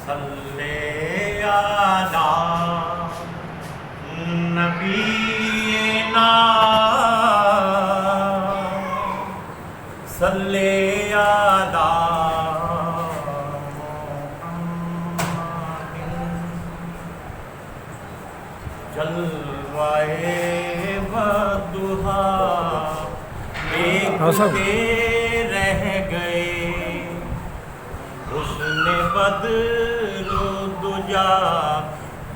صلی علی نبینا صلی علی محمد جلوائے والضحیٰ دیکھتے رہ گئے حسن بدر و دجا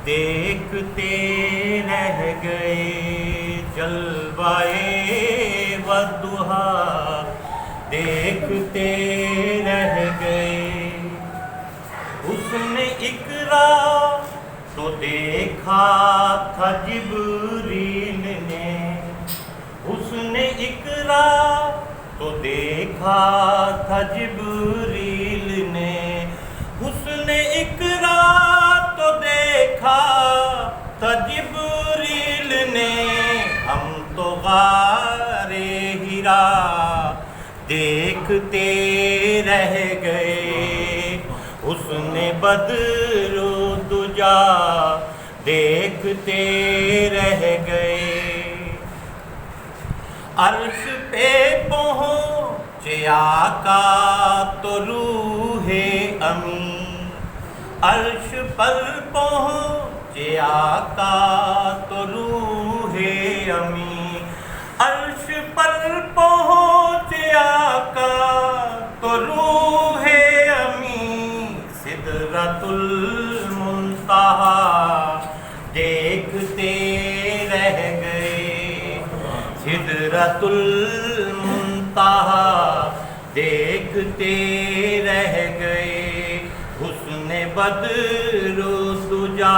دیکھتے رہ گئے جلوائے والضحیٰ دیکھتے رہ گئے حسن اقرا تو دیکھا تھا جبریل نے حسن اقرا تو دیکھا تھا جبریل نے حسن اقرا تو دیکھا تھا جبریل نے ہم تو غار ہرا دیکھتے رہ گئے حسن بدر و دجا دیکھتے رہ گئے عرش پہ پہنچے آقا تو روح امین عرش پر پہنچے آقا تو روح امین عرش پر پہنچے آقا تو روح امین سدرۃ المنتہا دیکھتے رہ گئے سدرۃ المنتہا دیکھتے رہ گئے حسن بدر و دجا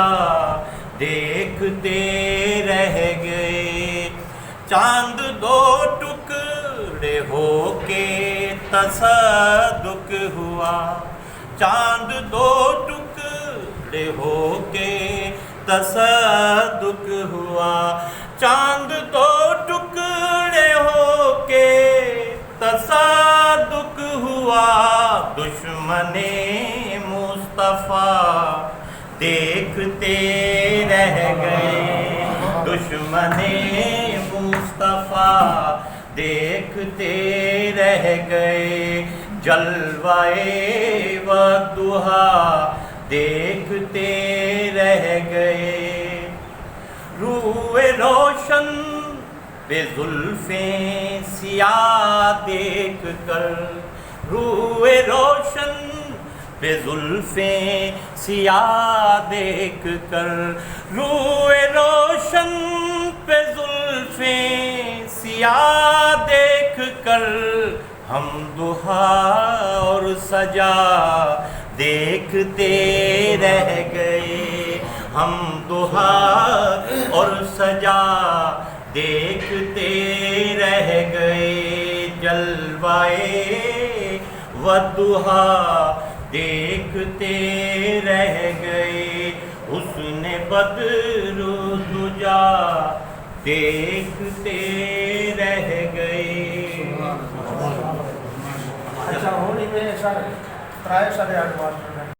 دیکھتے رہ گئے چاند دو ٹکڑے ہو کے تصدق ہوا چاند دو ٹکڑے ہو کے تصدق ہوا چاند دو ٹکڑے ہو کے تصدق ہوا دشمن مصطفیٰ دیکھتے رہ گئے دشمن مصطفیٰ دیکھتے رہ گئے جلوائے والضحیٰ دیکھتے رہ گئے روح روشن بے زلفیں سیاہ دیکھ کر روح روشن بے زلفیں سیاہ دیکھ کر روح روشن بے زلفیں سیاہ دیکھ کر ہم ضحیٰ اور سجا دیکھتے رہ گئے ہم ضحیٰ اور سجا دیکھتے رہ گئے جلوائے والضحیٰ دیکھتے رہ گئے حسن بدر و دجا دیکھتے رہ گئے اچھا ہولی میں ایسا 8:30 بات